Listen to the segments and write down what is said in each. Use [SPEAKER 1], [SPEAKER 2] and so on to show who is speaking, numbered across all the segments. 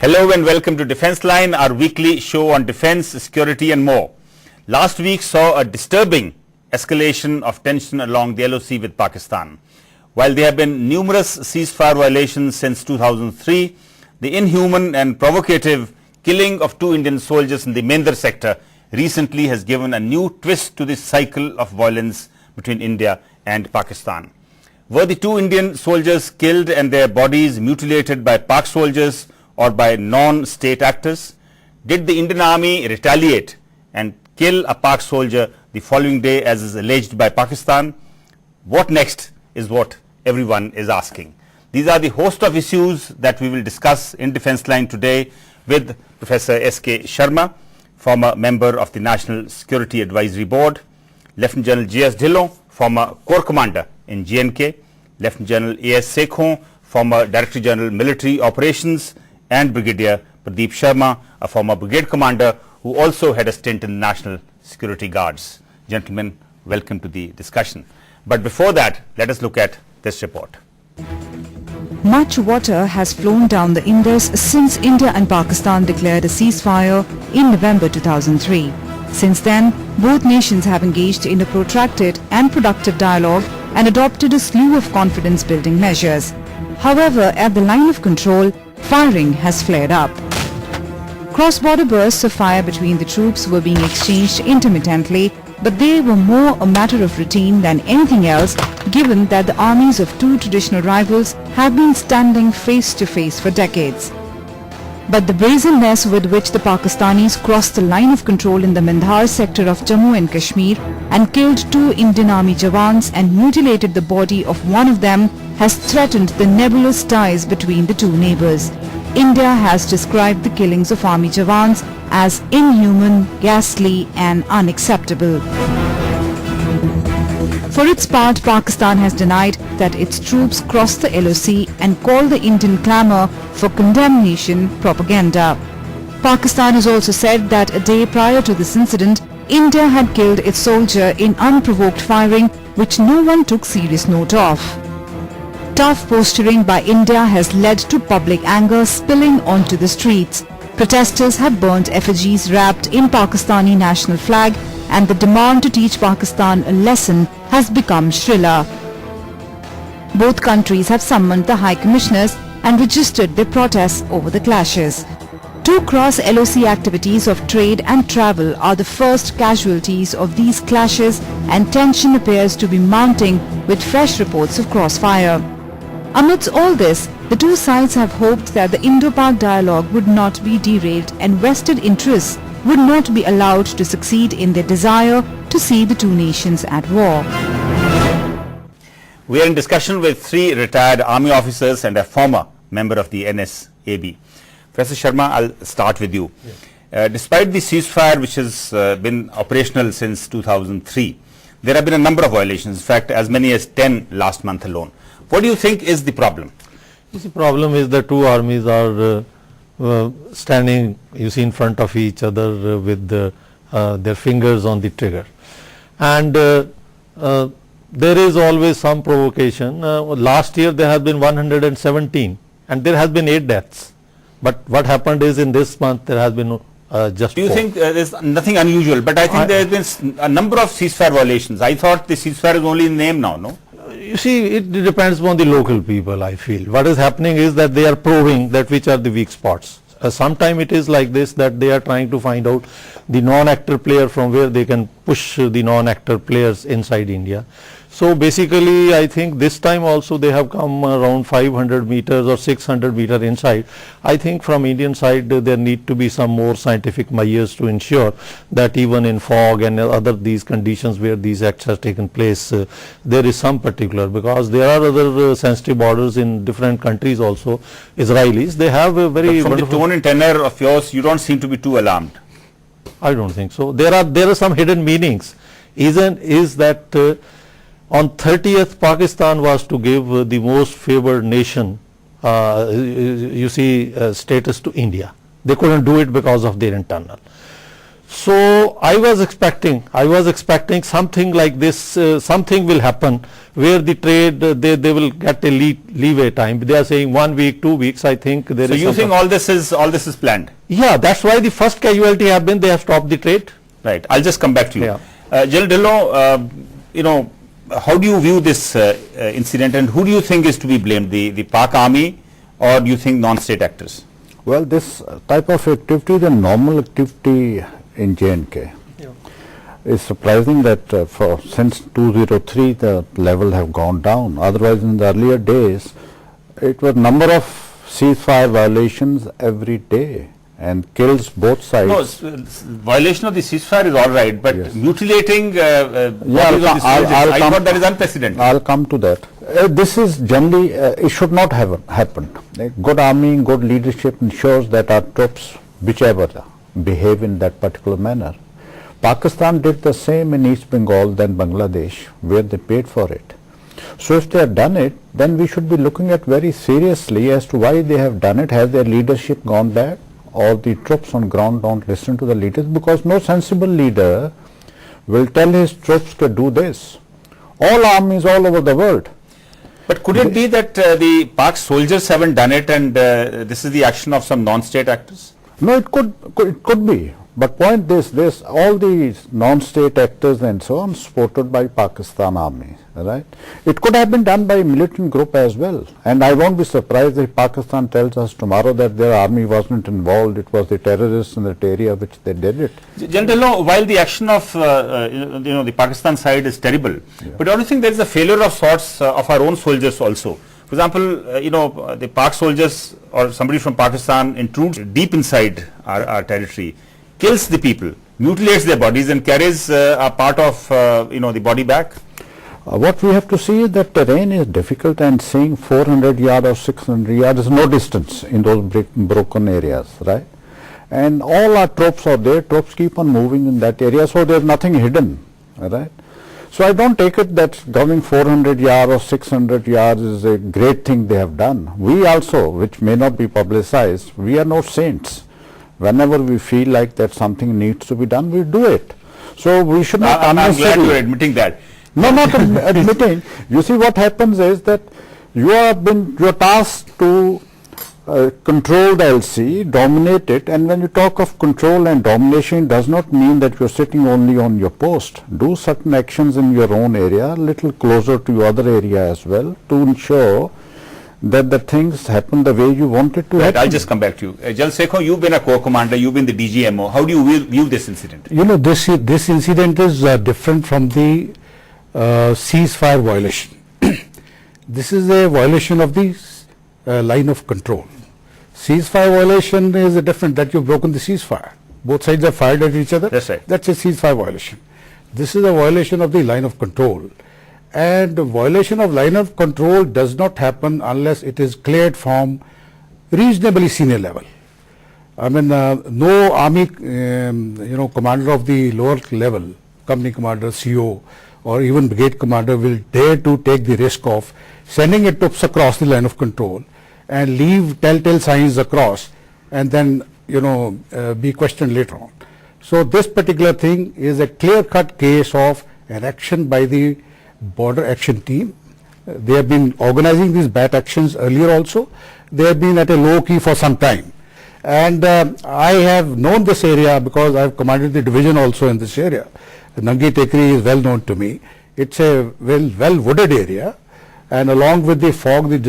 [SPEAKER 1] Hello and welcome to Defence Line, our weekly show on defence, security and more. Last week saw a disturbing escalation of tension along the LoC with Pakistan. While there have been numerous ceasefire violations since 2003, the inhuman and provocative killing of two Indian soldiers in the Mendar sector recently has given a new twist to this cycle of violence between India and Pakistan. Were the two Indian soldiers killed and their bodies mutilated by Pak soldiers or by non-state actors? Did the Indian army retaliate and kill a Pak soldier the following day as is alleged by Pakistan? What next is what everyone is asking. These are the host of issues that we will discuss in Defence Line today with Professor S.K. Sharma, former member of the National Security Advisory Board, Lieutenant General J.S. Dhillon, former Corps Commander in J&K, Lieutenant General A.S. Sekhon, former Director General Military Operations, and Brigadier Pradeep Sharma, a former brigade commander who also had a stint in the National Security Guards. Gentlemen, welcome to the discussion. But before that, let us look at this report.
[SPEAKER 2] Much water has flown down the Indus since India and Pakistan declared a ceasefire in November 2003. Since then, both nations have engaged in a protracted and productive dialogue and adopted a slew of confidence-building measures. However, at the line of control, firing has flared up. Cross-border bursts of fire between the troops were being exchanged intermittently, but they were more a matter of routine than anything else, given that the armies of two traditional rivals have been standing face to face for decades. But the brazenness with which the Pakistanis crossed the line of control in the Mendar sector of Jammu and Kashmir and killed two Indian Army jawans and mutilated the body of one of them has threatened the nebulous ties between the two neighbours. India has described the killings of Army jawans as inhuman, ghastly and unacceptable. For its part, Pakistan has denied that its troops crossed the LoC and called the Indian clamour for condemnation propaganda. Pakistan has also said that a day prior to this incident, India had killed its soldier in unprovoked firing, which no one took serious note of. Tough posturing by India has led to public anger spilling onto the streets. Protesters have burnt effigies wrapped in Pakistani national flag, and the demand to teach Pakistan a lesson has become shriller. Both countries have summoned the High Commissioners and registered their protests over the clashes. Two cross-LoC activities of trade and travel are the first casualties of these clashes, and tension appears to be mounting with fresh reports of crossfire. Amidst all this, the two sides have hoped that the Indo-Pak dialogue would not be derailed and vested interests would not be allowed to succeed in their desire to see the two nations at war.
[SPEAKER 1] We are in discussion with three retired army officers and a former member of the NSAB. Professor Sharma, I'll start with you. Despite the ceasefire which has been operational since 2003, there have been a number of violations, in fact as many as 10 last month alone. What do you think is the problem?
[SPEAKER 3] The problem is the two armies are standing, you see, in front of each other with their fingers on the trigger. And there is always some provocation. Last year there have been 117 and there has been 8 deaths. But what happened is in this month there has been just 4.
[SPEAKER 1] Do you think there is nothing unusual? But I think there has been a number of ceasefire violations. I thought the ceasefire is only in name now, no?
[SPEAKER 3] You see, it depends upon the local people, I feel. What is happening is that they are probing that which are the weak spots. Sometime it is like this, that they are trying to find out the non-actor player from where they can push the non-actor players inside India. So basically I think this time also they have come around 500 meters or 600 meter inside. I think from Indian side there need to be some more scientific measures to ensure that even in fog and other these conditions where these acts have taken place, there is some particular, because there are other sensitive borders in different countries also. Israelis, they have a very
[SPEAKER 1] but from the tone and tenor of yours, you don't seem to be too alarmed.
[SPEAKER 3] I don't think so. There are some hidden meanings. Is that on 30th, Pakistan was to give the most favored nation, you see, status to India. They couldn't do it because of their internal. So I was expecting something like this, something will happen where the trade, they will get a leeway time. They are saying 1 week, 2 weeks, I think there is.
[SPEAKER 1] So you think all this is planned?
[SPEAKER 3] Yeah, that's why the first casualty have been, they have stopped the trade.
[SPEAKER 1] Right. I'll just come back to you.
[SPEAKER 3] Yeah.
[SPEAKER 1] General Dhillon, how do you view this incident, and who do you think is to be blamed, the Pak army, or do you think non-state actors?
[SPEAKER 4] Well, this type of activity, the normal activity in J&K. It's surprising that since 2003 the level have gone down. Otherwise, in the earlier days, it was number of ceasefire violations every day and kills both sides.
[SPEAKER 1] No, violation of the ceasefire is all right, but
[SPEAKER 4] Yes.
[SPEAKER 1] mutilating bodies of the soldiers, I thought that is unprecedented.
[SPEAKER 4] I'll come to that. This is generally, it should not have happened. Good army, good leadership ensures that our troops, whichever, behave in that particular manner. Pakistan did the same in East Bengal than Bangladesh, where they paid for it. So if they have done it, then we should be looking at very seriously as to why they have done it. Has their leadership gone bad, or the troops on ground don't listen to the leaders? Because no sensible leader will tell his troops to do this. All armies all over the world.
[SPEAKER 1] But could it be that the Pak soldiers haven't done it, and this is the action of some non-state actors?
[SPEAKER 4] No, it could be. But point this, all these non-state actors and so on supported by Pakistan army, right? It could have been done by a militant group as well. And I won't be surprised if Pakistan tells us tomorrow that their army wasn't involved, it was the terrorists in that area which they did it.
[SPEAKER 1] General Dhillon, while the action of the Pakistan side is terrible, but don't you think there is a failure of sorts of our own soldiers also? For example, the Pak soldiers or somebody from Pakistan intrudes deep inside our territory, kills the people, mutilates their bodies, and carries a part of the body back.
[SPEAKER 4] What we have to see is that terrain is difficult, and saying 400 yards or 600 yards is no distance in those broken areas, right? And all our troops are there, troops keep on moving in that area, so there's nothing hidden, right? So I don't take it that going 400 yards or 600 yards is a great thing they have done. We also, which may not be publicized, we are not saints. Whenever we feel like that something needs to be done, we do it. So we should not
[SPEAKER 1] I'm glad
[SPEAKER 4] unnecessarily.
[SPEAKER 1] you're admitting that.
[SPEAKER 4] No, not admitting. You see, what happens is that you're tasked to control the LC, dominate it, and when you talk of control and domination, it does not mean that you're sitting only on your post. Do certain actions in your own area, a little closer to your other area as well, to ensure that the things happen the way you want it to happen.
[SPEAKER 1] I'll just come back to you. General Sekho, you've been a corps commander, you've been the DGMO. How do you view this incident?
[SPEAKER 5] This incident is different from the ceasefire violation. This is a violation of the line of control. Ceasefire violation is different, that you've broken the ceasefire. Both sides have fired at each other.
[SPEAKER 1] That's right.
[SPEAKER 5] That's a ceasefire violation. This is a violation of the line of control. And the violation of line of control does not happen unless it is cleared from reasonably senior level. I mean, no army, commander of the lower level, company commander, CO, or even brigade commander will dare to take the risk of sending a troops across the line of control and leave telltale signs across, and then be questioned later on. So this particular thing is a clear-cut case of an action by the border action team. They have been organizing these BAT actions earlier also. They have been at a low key for some time. And I have known this area because I have commanded the division also in this area. Nangi Tekri is well known to me. It's a well wooded area, and along with the fog, the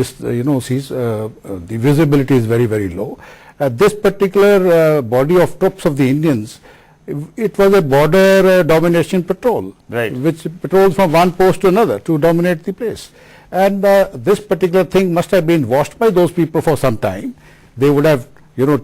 [SPEAKER 5] visibility is very, very low. This particular body of troops of the Indians, it was a border domination patrol,
[SPEAKER 1] right,
[SPEAKER 5] which patrols from one post to another to dominate the place. And this particular thing must have been watched by those people for some time. They would have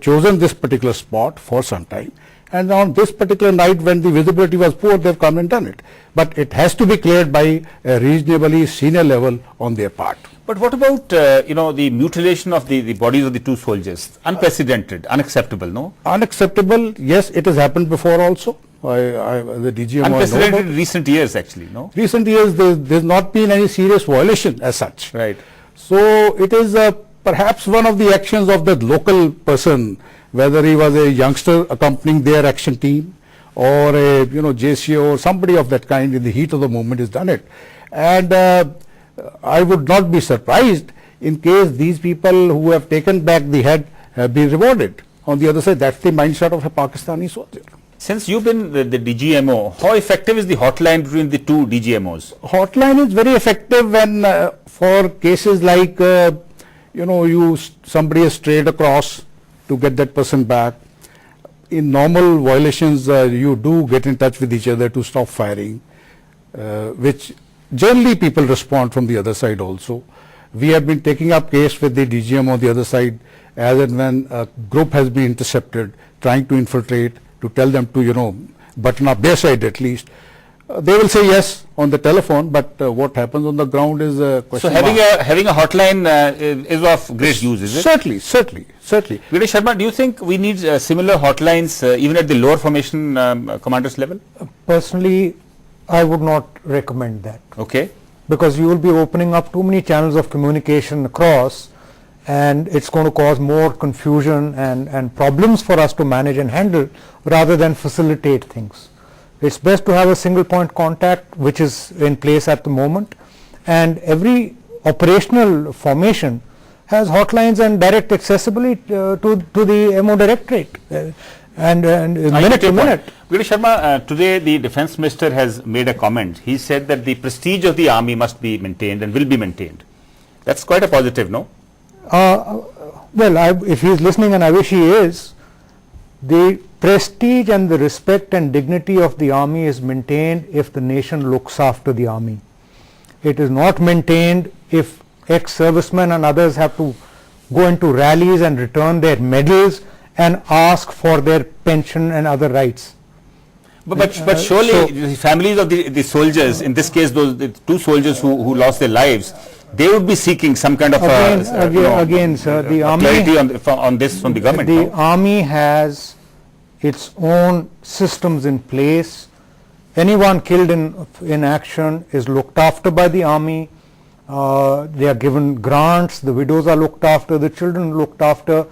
[SPEAKER 5] chosen this particular spot for some time. And on this particular night, when the visibility was poor, they've come and done it. But it has to be cleared by a reasonably senior level on their part.
[SPEAKER 1] But what about, the mutilation of the bodies of the two soldiers? Unprecedented, unacceptable, no?
[SPEAKER 5] Unacceptable, yes, it has happened before also. The DGMO
[SPEAKER 1] unprecedented in recent years, actually, no?
[SPEAKER 5] Recent years, there's not been any serious violation as such.
[SPEAKER 1] Right.
[SPEAKER 5] So it is perhaps one of the actions of the local person, whether he was a youngster accompanying their action team, or a JCO or somebody of that kind in the heat of the moment has done it. And I would not be surprised in case these people who have taken back the head have been rewarded. On the other side, that's the mindset of a Pakistani soldier.
[SPEAKER 1] Since you've been the DGMO, how effective is the hotline between the two DGMOs?
[SPEAKER 5] Hotline is very effective when for cases like somebody has strayed across to get that person back. In normal violations, you do get in touch with each other to stop firing, which generally people respond from the other side also. We have been taking up case with the DGM on the other side as and when a group has been intercepted, trying to infiltrate, to tell them to, button up their side at least. They will say yes on the telephone, but what happens on the ground is a question.
[SPEAKER 1] So having a hotline is of great use, is it?
[SPEAKER 5] Certainly.
[SPEAKER 1] Vinesh Sharma, do you think we need similar hotlines even at the lower formation commanders level?
[SPEAKER 6] Personally, I would not recommend that.
[SPEAKER 1] Okay.
[SPEAKER 6] Because you will be opening up too many channels of communication across, and it's going to cause more confusion and problems for us to manage and handle rather than facilitate things. It's best to have a single point contact which is in place at the moment, and every operational formation has hotlines and direct accessibility to the MO directorate and minute to minute.
[SPEAKER 1] Vinesh Sharma, today the Defence Minister has made a comment. He said that the prestige of the army must be maintained and will be maintained. That's quite a positive, no?
[SPEAKER 6] Well, if he is listening, and I wish he is, the prestige and the respect and dignity of the army is maintained if the nation looks after the army. It is not maintained if ex-servicemen and others have to go into rallies and return their medals and ask for their pension and other rights.
[SPEAKER 1] But surely the families of the soldiers, in this case the two soldiers who lost their lives, they would be seeking some kind of
[SPEAKER 6] again, sir, the army,
[SPEAKER 1] clarity on this from the government.
[SPEAKER 6] The army has its own systems in place. Anyone killed in action is looked after by the army. They are given grants, the widows are looked after, the children are looked after.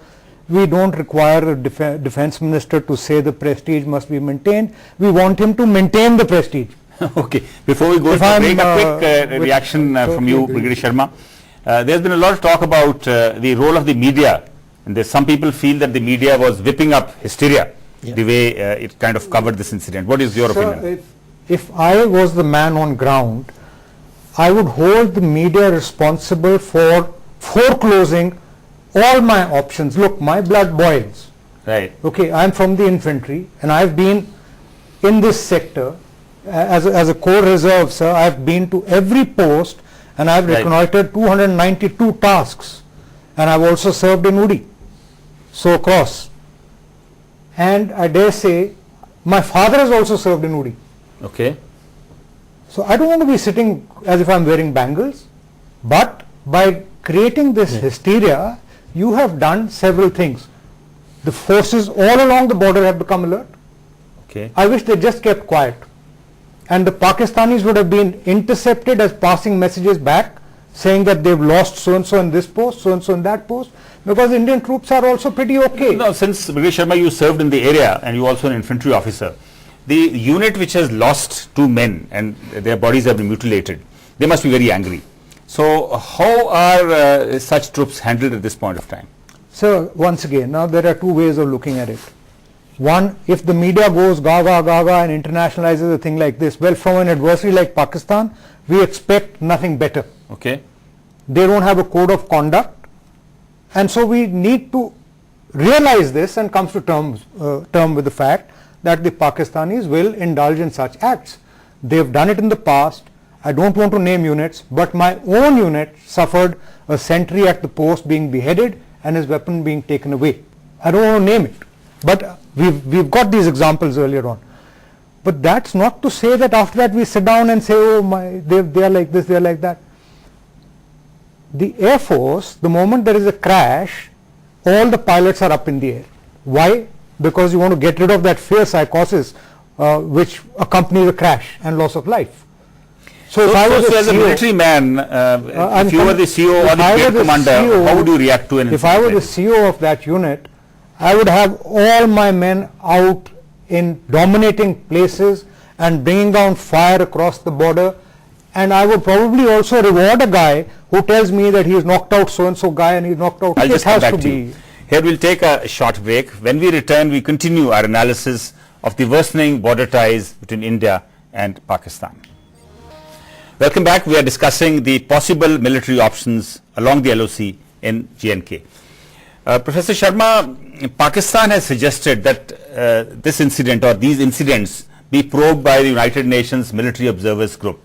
[SPEAKER 6] We don't require a defense minister to say the prestige must be maintained. We want him to maintain the prestige.
[SPEAKER 1] Okay. Before we go to break, a quick reaction from you, Brigadier Sharma. There's been a lot of talk about the role of the media, and some people feel that the media was whipping up hysteria, the way it kind of covered this incident. What is your opinion?
[SPEAKER 6] If I was the man on ground, I would hold the media responsible for foreclosing all my options. Look, my blood boils.
[SPEAKER 1] Right.
[SPEAKER 6] Okay, I'm from the infantry and I've been in this sector as a corps reserve, sir. I've been to every post and I've reconnoitered 292 tasks, and I've also served in Udi, so across. And I dare say my father has also served in Udi.
[SPEAKER 1] Okay.
[SPEAKER 6] So I don't want to be sitting as if I'm wearing bangles, but by creating this hysteria, you have done several things. The forces all along the border have become alert.
[SPEAKER 1] Okay.
[SPEAKER 6] I wish they just kept quiet. And the Pakistanis would have been intercepted as passing messages back saying that they've lost so-and-so in this post, so-and-so in that post, because Indian troops are also pretty okay.
[SPEAKER 1] Now, since Brigadier Sharma, you served in the area and you also an infantry officer, the unit which has lost 2 men and their bodies have been mutilated, they must be very angry. So how are such troops handled at this point of time?
[SPEAKER 6] So once again, now there are 2 ways of looking at it. One, if the media goes gaga gaga and internationalizes a thing like this, well, from an adversary like Pakistan, we expect nothing better.
[SPEAKER 1] Okay.
[SPEAKER 6] They don't have a code of conduct, and so we need to realize this and come to term with the fact that the Pakistanis will indulge in such acts. They've done it in the past. I don't want to name units, but my own unit suffered a sentry at the post being beheaded and his weapon being taken away. I don't want to name it, but we've got these examples earlier on. But that's not to say that after that we sit down and say, oh my, they are like this, they are like that. The Air Force, the moment there is a crash, all the pilots are up in the air. Why? Because you want to get rid of that fear psychosis which accompanies a crash and loss of life. So if I was
[SPEAKER 1] as a military man, if you were the CEO or the brigade commander, how would you react to an incident?
[SPEAKER 6] If I were the CEO of that unit, I would have all my men out in dominating places and bringing down fire across the border. And I would probably also reward a guy who tells me that he has knocked out so-and-so guy and he's knocked out.
[SPEAKER 1] I'll just come
[SPEAKER 6] has
[SPEAKER 1] back
[SPEAKER 6] to
[SPEAKER 1] to
[SPEAKER 6] be.
[SPEAKER 1] you. Here we'll take a short break. When we return, we continue our analysis of the worsening border ties between India and Pakistan. Welcome back. We are discussing the possible military options along the LoC in J&K. Professor Sharma, Pakistan has suggested that this incident or these incidents be probed by the United Nations Military Observers Group.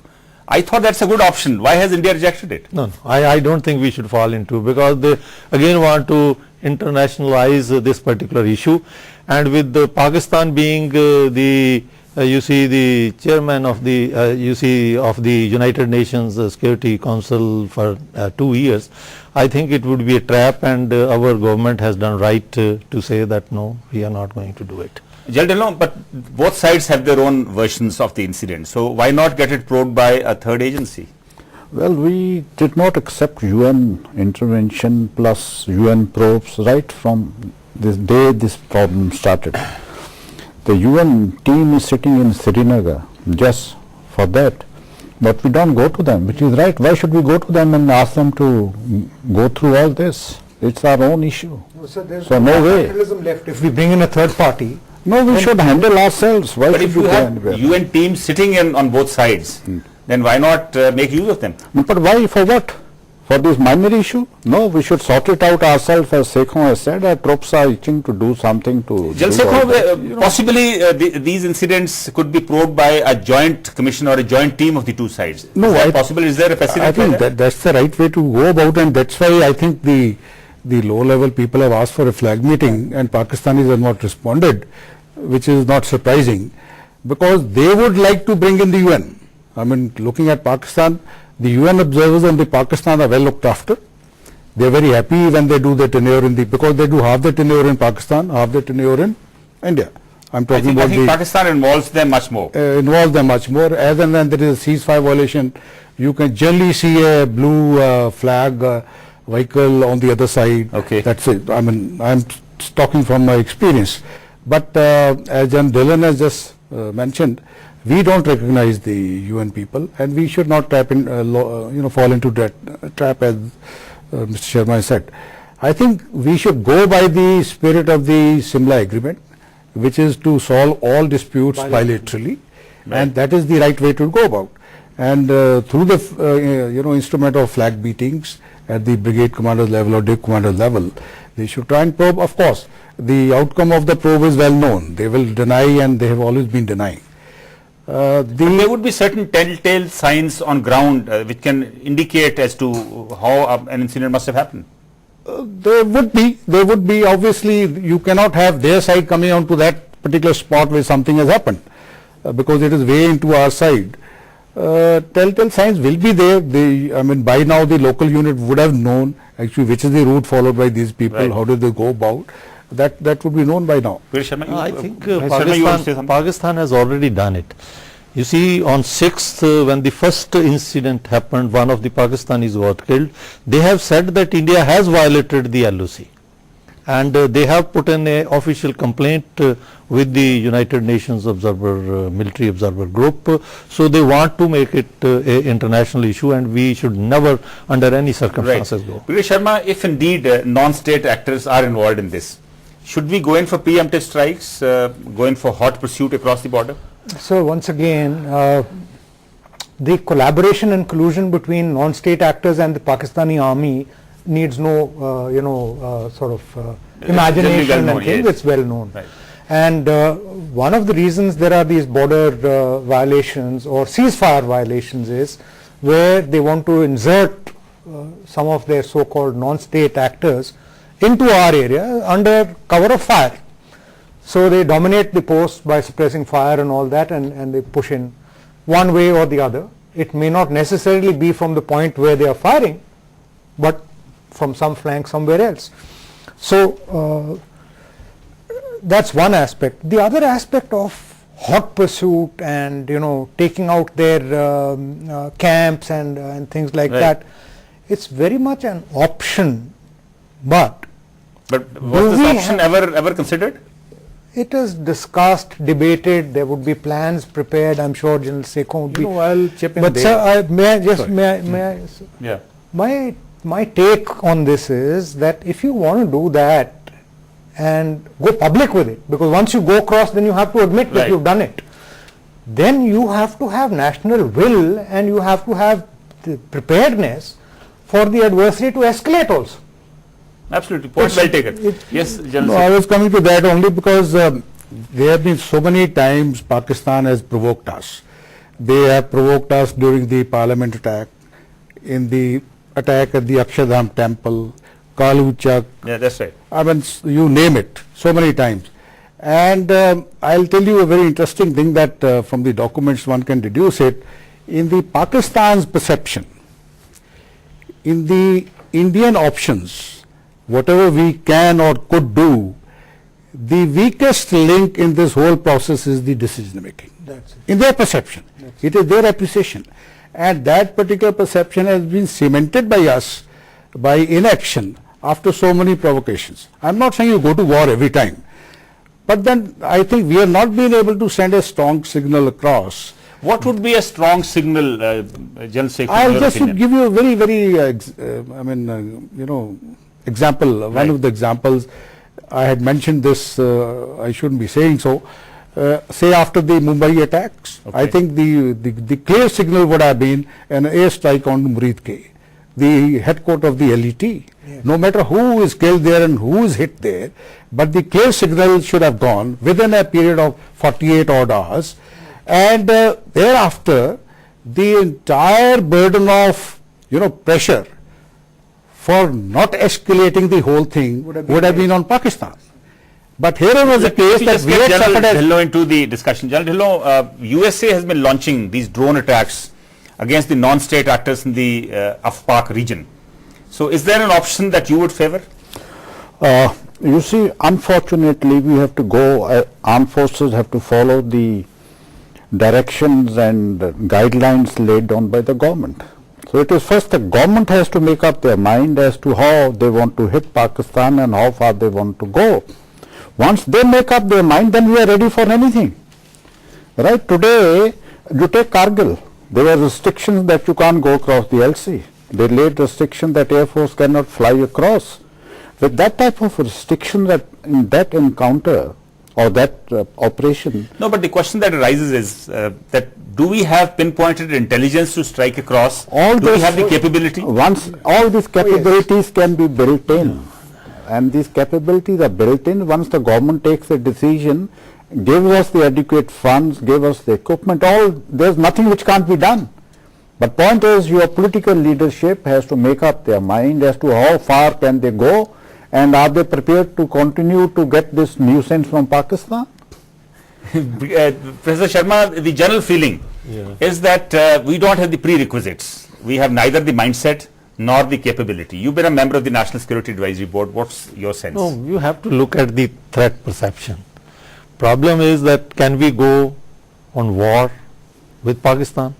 [SPEAKER 1] I thought that's a good option. Why has India rejected it?
[SPEAKER 3] No, I don't think we should fall into, because they again want to internationalize this particular issue, and with Pakistan being you see the chairman of the of the United Nations Security Council for 2 years, I think it would be a trap, and our government has done right to say that no, we are not going to do it.
[SPEAKER 1] But both sides have their own versions of the incident. So why not get it probed by a third agency?
[SPEAKER 4] Well, we did not accept UN intervention plus UN probes right from the day this problem started. The UN team is sitting in Srinagar just for that, but we don't go to them, which is right. Why should we go to them and ask them to go through all this? It's our own issue. So no way.
[SPEAKER 6] Left. If we bring in a third party,
[SPEAKER 4] no, we should handle ourselves. Why
[SPEAKER 1] but
[SPEAKER 4] should
[SPEAKER 1] if you
[SPEAKER 4] we go
[SPEAKER 1] have
[SPEAKER 4] anywhere?
[SPEAKER 1] UN teams sitting in on both sides, then why not make use of them?
[SPEAKER 4] But why? For what? For this minor issue? No, we should sort it out ourselves. As Sekhon has said, our troops are itching to do something to.
[SPEAKER 1] Possibly these incidents could be probed by a joint commission or a joint team of the two sides.
[SPEAKER 5] No,
[SPEAKER 1] is that possible? Is there a precedent?
[SPEAKER 5] I think that's the right way to go about, and that's why I think the low-level people have asked for a flag meeting, and Pakistanis have not responded, which is not surprising, because they would like to bring in the UN. I mean, looking at Pakistan, the UN observers in the Pakistan are well looked after. They are very happy when they do their tenure in because they do half the tenure in Pakistan, half the tenure in India. I think
[SPEAKER 1] Pakistan involves them much more.
[SPEAKER 5] As and when there is a ceasefire violation, you can generally see a blue flag vehicle on the other side.
[SPEAKER 1] Okay.
[SPEAKER 5] That's it. I mean, I'm talking from my experience. But as Jan Dillon has just mentioned, we don't recognize the UN people, and we should not fall into that trap, as Mr. Sharma said. I think we should go by the spirit of the Simla Agreement, which is to solve all disputes bilaterally, and that is the right way to go about. And through the instrument of flag beatings at the brigade commander level or div commander level, they should try and probe. Of course, the outcome of the probe is well known. They will deny, and they have always been denying.
[SPEAKER 1] There would be certain telltale signs on ground which can indicate as to how an incident must have happened.
[SPEAKER 5] There would be. Obviously, you cannot have their side coming on to that particular spot where something has happened, because it is way into our side. Telltale signs will be there. I mean, by now the local unit would have known actually which is the route followed by these people. Right. How did they go about? That would be known by now.
[SPEAKER 3] I think Pakistan has already done it. You see, on 6th, when the first incident happened, one of the Pakistanis was killed. They have said that India has violated the LoC, and they have put in an official complaint with the United Nations Military Observer Group. So they want to make it an international issue, and we should never, under any circumstances, go.
[SPEAKER 1] Sharma, if indeed non-state actors are involved in this, should we go in for preemptive strikes, go in for hot pursuit across the border?
[SPEAKER 6] So once again, the collaboration and collusion between non-state actors and the Pakistani army needs no, imagination and things. It's well known.
[SPEAKER 1] Right.
[SPEAKER 6] And one of the reasons there are these border violations or ceasefire violations is where they want to insert some of their so-called non-state actors into our area under cover of fire. So they dominate the post by suppressing fire and all that, and they push in one way or the other. It may not necessarily be from the point where they are firing, but from some flank somewhere else. So that's one aspect. The other aspect of hot pursuit and taking out their camps and things like that, it's very much an option. But
[SPEAKER 1] was this option ever considered?
[SPEAKER 6] It is discussed, debated, there would be plans prepared, I'm sure General Sekhon would be.
[SPEAKER 5] I'll chip in
[SPEAKER 6] But
[SPEAKER 5] there.
[SPEAKER 6] sir, may I just,
[SPEAKER 5] Sorry.
[SPEAKER 6] may I,
[SPEAKER 1] Yeah.
[SPEAKER 6] my take on this is that if you want to do that and go public with it, because once you go across, then you have to admit that
[SPEAKER 1] Right.
[SPEAKER 6] you've done it. Then you have to have national will and you have to have the preparedness for the adversary to escalate also.
[SPEAKER 1] Absolutely. Point well taken. Yes, General
[SPEAKER 5] No,
[SPEAKER 1] Sekhon.
[SPEAKER 5] I was coming to that only because there have been so many times Pakistan has provoked us. They have provoked us during the parliament attack, in the attack at the Akshardham temple, Kaluchak,
[SPEAKER 1] Yeah, that's right.
[SPEAKER 5] I mean, you name it, so many times. And I'll tell you a very interesting thing that from the documents one can deduce it. In the Pakistan's perception, in the Indian options, whatever we can or could do, the weakest link in this whole process is the decision making.
[SPEAKER 6] That's it.
[SPEAKER 5] In their perception. It is their appreciation. And that particular perception has been cemented by us by inaction after so many provocations. I'm not saying you go to war every time, but then I think we have not been able to send a strong signal across.
[SPEAKER 1] What would be a strong signal, General Sekhon, in
[SPEAKER 5] I'll
[SPEAKER 1] your
[SPEAKER 5] just
[SPEAKER 1] opinion?
[SPEAKER 5] give you a very, very, example. One
[SPEAKER 1] Right.
[SPEAKER 5] of the examples, I had mentioned this, I shouldn't be saying so. Say after the Mumbai attacks, I
[SPEAKER 1] Okay.
[SPEAKER 5] think the clear signal would have been an airstrike on Murid K, the headquarters of the LET. No matter who is killed there and who is hit there, but the clear signal should have gone within a period of 48 odd hours, and thereafter the entire burden of pressure for not escalating the whole thing would have been on Pakistan. But here was a case that we had
[SPEAKER 1] General
[SPEAKER 5] suffered as
[SPEAKER 1] Dhillon into the discussion. General Dhillon, USA has been launching these drone attacks against the non-state actors in the Afpak region. So is there an option that you would favor?
[SPEAKER 4] You see, unfortunately, we have to go, armed forces have to follow the directions and guidelines laid down by the government. So it is first the government has to make up their mind as to how they want to hit Pakistan and how far they want to go. Once they make up their mind, then we are ready for anything. Right? Today, you take Kargil. There were restrictions that you can't go across the LC. They laid restriction that Air Force cannot fly across. With that type of restriction, that in that encounter or that operation.
[SPEAKER 1] No, but the question that arises is that do we have pinpointed intelligence to strike across? Do we have the capability?
[SPEAKER 4] Once all these capabilities can be built in, and these capabilities are built in once the government takes a decision, gives us the adequate funds, gives us the equipment, there's nothing which can't be done. But point is, your political leadership has to make up their mind as to how far can they go, and are they prepared to continue to get this nuisance from Pakistan?
[SPEAKER 1] Professor Sharma, the general feeling is that we don't have the prerequisites. We have neither the mindset nor the capability. You've been a member of the National Security Advisory Board. What's your sense?
[SPEAKER 3] No, you have to look at the threat perception. Problem is that can we go on war with Pakistan?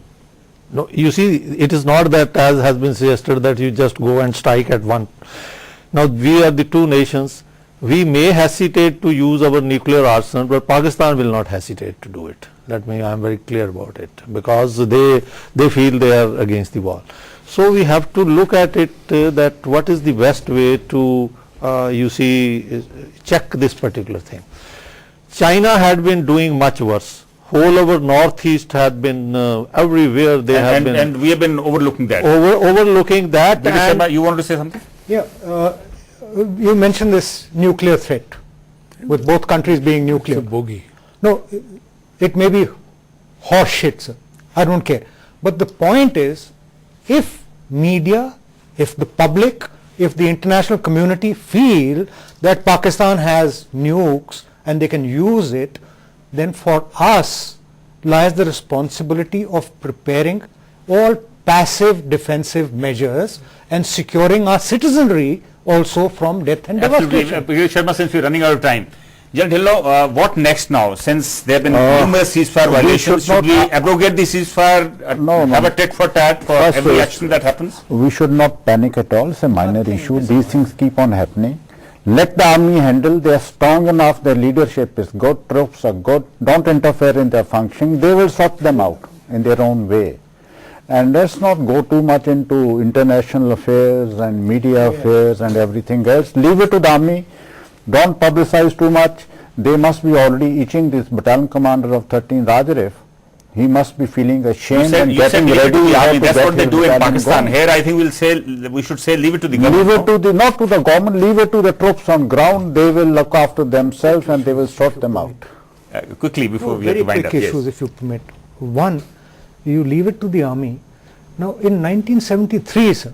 [SPEAKER 3] No, you see, it is not that, as has been suggested, that you just go and strike at one. Now, we are the two nations. We may hesitate to use our nuclear arsenal, but Pakistan will not hesitate to do it. I am very clear about it, because they feel they are against the wall. So we have to look at it that what is the best way to check this particular thing. China had been doing much worse. Whole over northeast had been everywhere they have been.
[SPEAKER 1] And we have been overlooking that.
[SPEAKER 3] Overlooking that.
[SPEAKER 1] Dr. Sharma, you wanted to say something?
[SPEAKER 6] Yeah, you mentioned this nuclear threat, with both countries being nuclear.
[SPEAKER 5] It's a bogey.
[SPEAKER 6] No, it may be horse shit, sir. I don't care. But the point is, if media, if the public, if the international community feel that Pakistan has nukes and they can use it, then for us lies the responsibility of preparing all passive defensive measures and securing our citizenry also from death and devastation.
[SPEAKER 1] Absolutely. Sharma, since we're running out of time, General Dhillon, what next now? Since there have been numerous ceasefire violations, should we abrogate the ceasefire, have a tit for tat for every action that happens?
[SPEAKER 4] We should not panic at all. It's a minor issue. These things keep on happening. Let the army handle. They are strong enough. Their leadership is good. Troops are good. Don't interfere in their functioning. They will sort them out in their own way. And let's not go too much into international affairs and media affairs and everything else. Leave it to the army. Don't publicize too much. They must be already itching. This battalion commander of 13, Rajarif, he must be feeling ashamed and getting ready.
[SPEAKER 1] That's what they do in Pakistan. Here I think we should say leave it to the government.
[SPEAKER 4] Leave it to the, not to the government, leave it to the troops on ground. They will look after themselves and they will sort them out.
[SPEAKER 1] Quickly before we have to wind up.
[SPEAKER 6] Very quick issues, if you permit. One, you leave it to the army. Now in 1973, sir,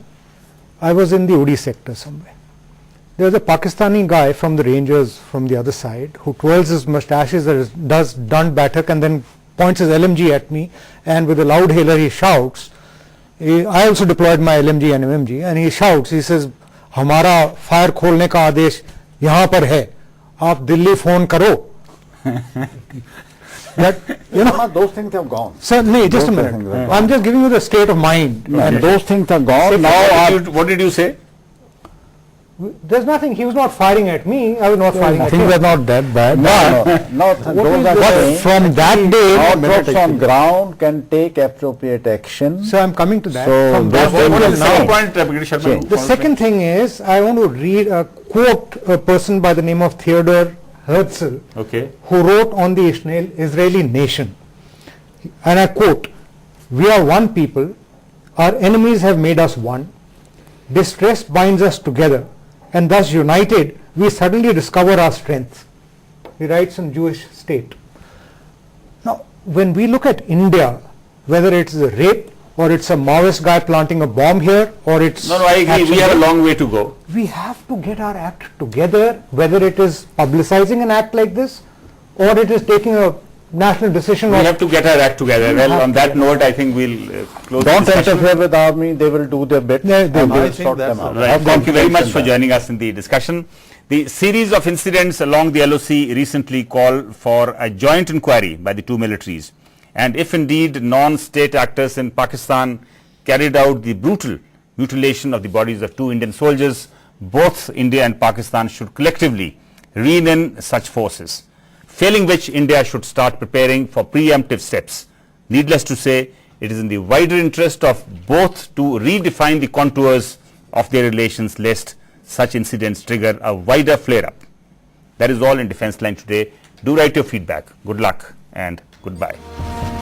[SPEAKER 6] I was in the Udi sector somewhere. There was a Pakistani guy from the Rangers from the other side who twirls his mustaches, does Dund Batak, and then points his LMG at me, and with a loud hailer he shouts, I also deployed my LMG and MMG, and he shouts, he says, हमारा fire खोलने का आदेश यहाँ पर है, आप Delhi phone करो. That, you know,
[SPEAKER 4] those things have gone.
[SPEAKER 6] Sir, no, just a minute. I'm just giving you the state of mind.
[SPEAKER 4] And those things are gone.
[SPEAKER 1] What did you say?
[SPEAKER 6] There's nothing. He was not firing at me. I was not firing at him.
[SPEAKER 5] Things are not that bad.
[SPEAKER 4] But
[SPEAKER 6] from that day,
[SPEAKER 4] troops on ground can take appropriate action.
[SPEAKER 6] So I'm coming to that.
[SPEAKER 4] So
[SPEAKER 6] From
[SPEAKER 4] those
[SPEAKER 6] that
[SPEAKER 4] things
[SPEAKER 6] point
[SPEAKER 4] now,
[SPEAKER 6] the second thing is, I want to read a quote a person by the name of Theodor Herzl, who wrote on the Israeli nation. And I quote, "We are one people. Our enemies have made us one. Distress binds us together, and thus united, we suddenly discover our strength." He writes in Jewish State. Now, when we look at India, whether it's a rape or it's a Maoist guy planting a bomb here, or it's...
[SPEAKER 1] No, I agree. We have a long way to go.
[SPEAKER 6] We have to get our act together, whether it is publicizing an act like this, or it is taking a national decision.
[SPEAKER 1] We have to get our act together. Well, on that note, I think we'll close
[SPEAKER 4] Don't
[SPEAKER 1] the discussion.
[SPEAKER 4] interfere with the army. They will do their bit.
[SPEAKER 6] They
[SPEAKER 4] will sort them out.
[SPEAKER 1] Right. Thank you very much for joining us in the discussion. The series of incidents along the LoC recently called for a joint inquiry by the two militaries. And if indeed non-state actors in Pakistan carried out the brutal mutilation of the bodies of two Indian soldiers, both India and Pakistan should collectively rein in such forces, failing which India should start preparing for preemptive steps. Needless to say, it is in the wider interest of both to redefine the contours of their relations lest such incidents trigger a wider flare-up. That is all in Defence Line today. Do write your feedback. Good luck and goodbye.